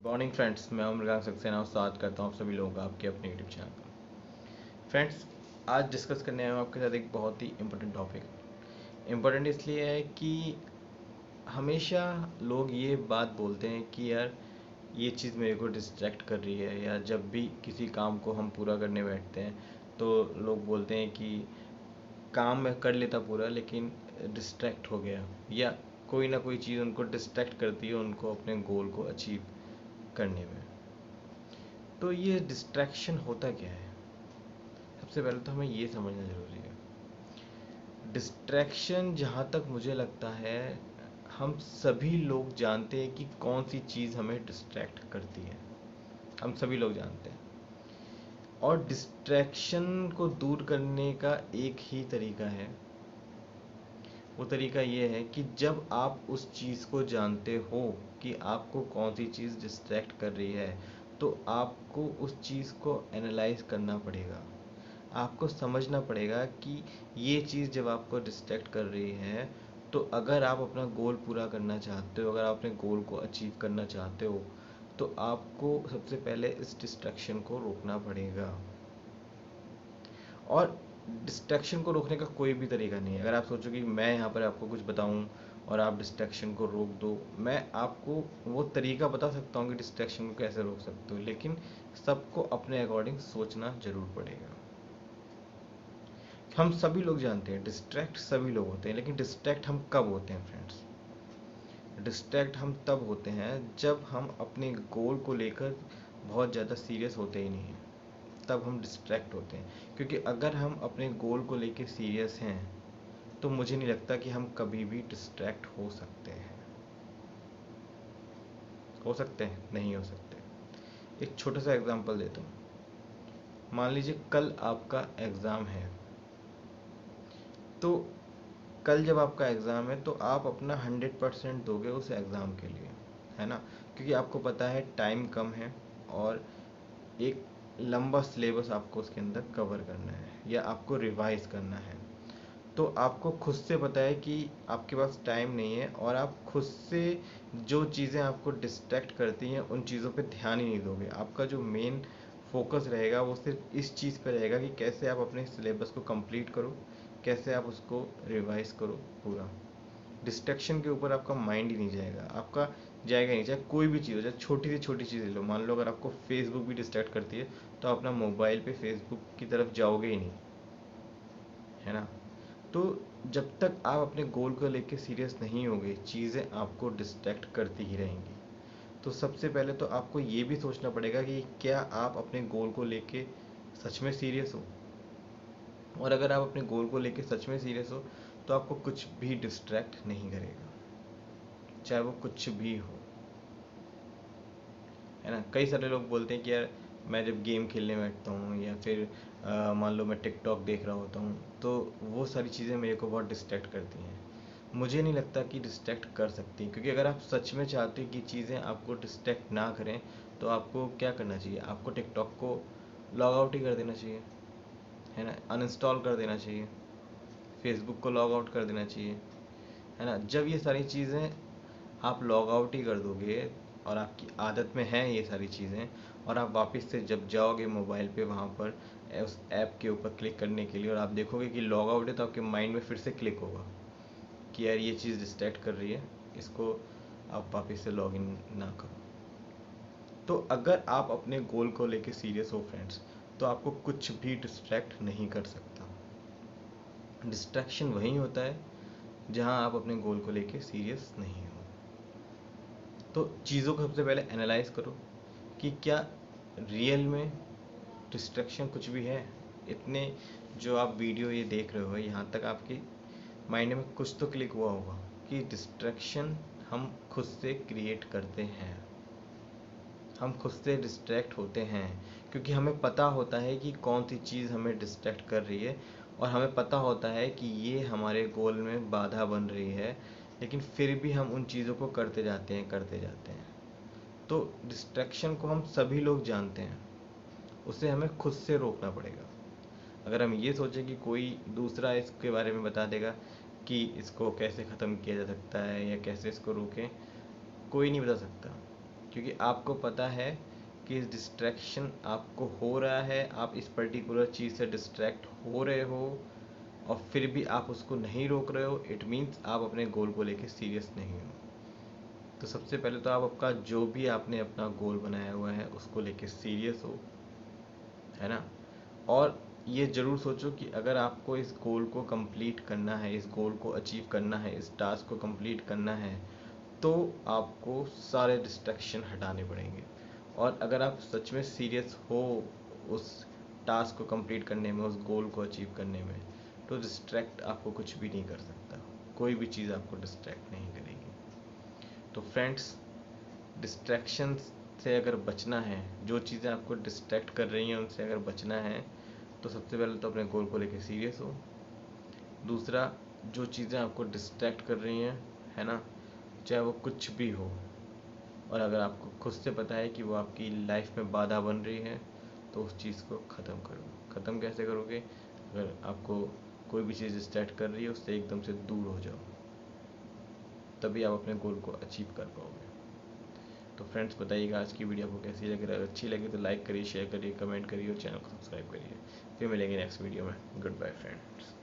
Morning friends, मैं मृगांक सक्सेना और स्वागत करता हूँ आप सभी लोगों का आपके अपने यूट्यूब चैनल पर। फ्रेंड्स, आज डिस्कस करने आया हूँ आपके साथ एक बहुत ही इम्पोर्टेंट टॉपिक। इम्पोर्टेंट इसलिए है कि हमेशा लोग ये बात बोलते हैं कि यार ये चीज़ मेरे को डिस्ट्रैक्ट कर रही है, या जब भी किसी काम को हम पूरा करने बैठते हैं तो लोग बोलते हैं कि काम मैं कर लेता पूरा लेकिन डिस्ट्रैक्ट हो गया, या कोई ना कोई चीज़ उनको डिस्ट्रैक्ट करती है उनको अपने गोल को अचीव करने में। तो ये डिस्ट्रैक्शन होता क्या है? सबसे पहले तो हमें ये समझना ज़रूरी है। डिस्ट्रैक्शन जहाँ तक मुझे लगता है, हम सभी लोग जानते हैं कि कौन सी चीज़ हमें डिस्ट्रैक्ट करती है। हम सभी लोग जानते हैं। और डिस्ट्रैक्शन को दूर करने का एक ही तरीका है। वो तरीका ये है कि जब आप उस चीज़ को जानते हो कि आपको कौन सी चीज़ डिस्ट्रैक्ट कर रही है, तो आपको उस चीज़ को एनालाइज करना पड़ेगा। आपको समझना पड़ेगा कि ये चीज़ जब आपको डिस्ट्रैक्ट कर रही है, तो अगर आप अपना गोल पूरा करना चाहते हो, अगर आप अपने गोल को अचीव करना चाहते हो, तो आपको सबसे पहले इस डिस्ट्रैक्शन को रोकना पड़ेगा। और डिस्ट्रैक्शन को रोकने का कोई भी तरीका नहीं है। अगर आप सोचो कि मैं यहाँ पर आपको कुछ बताऊँ और आप डिस्ट्रैक्शन को रोक दो, मैं आपको वो तरीका बता सकता हूँ कि डिस्ट्रैक्शन को कैसे रोक सकते हो, लेकिन सबको अपने अकॉर्डिंग सोचना ज़रूर पड़ेगा। हम सभी लोग जानते हैं डिस्ट्रैक्ट सभी लोग होते हैं, लेकिन डिस्ट्रैक्ट हम कब होते हैं फ्रेंड्स? डिस्ट्रैक्ट हम तब होते हैं जब हम अपने गोल को लेकर बहुत ज़्यादा सीरियस होते ही नहीं हैं, तब हम डिस्ट्रैक्ट होते हैं। क्योंकि अगर हम अपने गोल को लेकर सीरियस हैं तो मुझे नहीं लगता कि हम कभी भी डिस्ट्रैक्ट हो सकते हैं। हो सकते हैं? नहीं हो सकते। एक छोटा सा एग्जांपल देता हूँ। मान लीजिए कल आपका एग्ज़ाम है, तो कल जब आपका एग्ज़ाम है तो आप अपना 100% दोगे उस एग्ज़ाम के लिए, है ना? क्योंकि आपको पता है टाइम कम है और एक लंबा सिलेबस आपको उसके अंदर कवर करना है या आपको रिवाइज करना है। तो आपको खुद से पता है कि आपके पास टाइम नहीं है, और आप खुद से जो चीज़ें आपको डिस्ट्रैक्ट करती हैं उन चीज़ों पे ध्यान ही नहीं दोगे। आपका जो मेन फोकस रहेगा वो सिर्फ इस चीज़ पर रहेगा कि कैसे आप अपने सिलेबस को कंप्लीट करो, कैसे आप उसको रिवाइज करो पूरा। डिस्ट्रैक्शन के ऊपर आपका माइंड ही नहीं जाएगा, आपका जाएगा ही नहीं। चाहे कोई भी चीज़ हो, चाहे छोटी से छोटी चीज़ ले लो। मान लो अगर आपको फेसबुक भी डिस्ट्रैक्ट करती है तो आप अपना मोबाइल पे फेसबुक की तरफ जाओगे ही नहीं, है ना? तो जब तक आप अपने गोल को लेके सीरियस नहीं होगे, चीज़ें आपको डिस्ट्रैक्ट करती ही रहेंगी। तो सबसे पहले तो आपको ये भी सोचना पड़ेगा कि क्या आप अपने गोल को लेके सच में सीरियस हो। और अगर आप अपने गोल को लेके सच में सीरियस हो तो आपको कुछ भी डिस्ट्रैक्ट नहीं करेगा, चाहे वो कुछ भी हो, है ना? कई सारे लोग बोलते हैं कि यार मैं जब गेम खेलने बैठता हूँ या फिर मान लो मैं टिकटॉक देख रहा होता हूँ, तो वो सारी चीज़ें मेरे को बहुत डिस्ट्रैक्ट करती हैं। मुझे नहीं लगता कि डिस्ट्रैक्ट कर सकती, क्योंकि अगर आप सच में चाहते हो कि चीज़ें आपको डिस्ट्रैक्ट ना करें तो आपको क्या करना चाहिए? आपको टिकटॉक को लॉग आउट ही कर देना चाहिए, है ना? अनइंस्टॉल कर देना चाहिए, फेसबुक को लॉग आउट कर देना चाहिए, है ना? जब ये सारी चीज़ें आप लॉग आउट ही कर दोगे और आपकी आदत में हैं ये सारी चीज़ें, और आप वापस से जब जाओगे मोबाइल पे वहाँ पर उस ऐप के ऊपर क्लिक करने के लिए और आप देखोगे कि लॉग आउट है, तो आपके माइंड में फिर से क्लिक होगा कि यार ये चीज़ डिस्ट्रैक्ट कर रही है, इसको आप वापस से लॉग इन ना करो। तो अगर आप अपने गोल को लेके सीरियस हो फ्रेंड्स, तो आपको कुछ भी डिस्ट्रैक्ट नहीं कर सकता। डिस्ट्रैक्शन वहीं होता है जहाँ आप अपने गोल को लेके सीरियस नहीं हो। तो चीज़ों को सबसे पहले एनालाइज करो कि क्या रियल में डिस्ट्रैक्शन कुछ भी है। इतने जो आप वीडियो ये देख रहे हो, यहाँ तक आपके माइंड में कुछ तो क्लिक हुआ होगा कि डिस्ट्रैक्शन हम खुद से क्रिएट करते हैं, हम खुद से डिस्ट्रैक्ट होते हैं। क्योंकि हमें पता होता है कि कौन सी चीज़ हमें डिस्ट्रैक्ट कर रही है, और हमें पता होता है कि ये हमारे गोल में बाधा बन रही है, लेकिन फिर भी हम उन चीज़ों को करते जाते हैं, करते जाते हैं। तो डिस्ट्रैक्शन को हम सभी लोग जानते हैं, उसे हमें खुद से रोकना पड़ेगा। अगर हम ये सोचें कि कोई दूसरा इसके बारे में बता देगा कि इसको कैसे ख़त्म किया जा सकता है या कैसे इसको रोकें, कोई नहीं बता सकता। क्योंकि आपको पता है कि डिस्ट्रैक्शन आपको हो रहा है, आप इस पर्टिकुलर चीज़ से डिस्ट्रैक्ट हो रहे हो और फिर भी आप उसको नहीं रोक रहे हो, इट मीन्स आप अपने गोल को लेके सीरियस नहीं हो। तो सबसे पहले तो आप आपका जो भी आपने अपना गोल बनाया हुआ है उसको लेके सीरियस हो, है ना। और ये ज़रूर सोचो कि अगर आपको इस गोल को कंप्लीट करना है, इस गोल को अचीव करना है, इस टास्क को कंप्लीट करना है, तो आपको सारे डिस्ट्रैक्शन हटाने पड़ेंगे। और अगर आप सच में सीरियस हो उस टास्क को कंप्लीट करने में, उस गोल को अचीव करने में, तो डिस्ट्रैक्ट आपको कुछ भी नहीं कर सकता, कोई भी चीज़ आपको डिस्ट्रैक्ट नहीं करेगी। तो फ्रेंड्स, डिस्ट्रैक्शन से अगर बचना है, जो चीज़ें आपको डिस्ट्रैक्ट कर रही हैं उनसे अगर बचना है, तो सबसे पहले तो अपने गोल को लेकर सीरियस हो। दूसरा, जो चीज़ें आपको डिस्ट्रैक्ट कर रही हैं, है ना, चाहे वो कुछ भी हो, और अगर आपको खुद से पता है कि वो आपकी लाइफ में बाधा बन रही है, तो उस चीज़ को ख़त्म करो। ख़त्म कैसे करोगे? अगर आपको कोई भी चीज़ डिस्ट्रैक्ट कर रही है, उससे एकदम से दूर हो जाओ, तभी आप अपने गोल को अचीव कर पाओगे। तो फ्रेंड्स, बताइएगा आज की वीडियो आपको कैसी लगी। अगर अच्छी लगी तो लाइक करिए, शेयर करिए, कमेंट करिए और चैनल को सब्सक्राइब करिए। फिर मिलेंगे नेक्स्ट वीडियो में। Goodbye friends.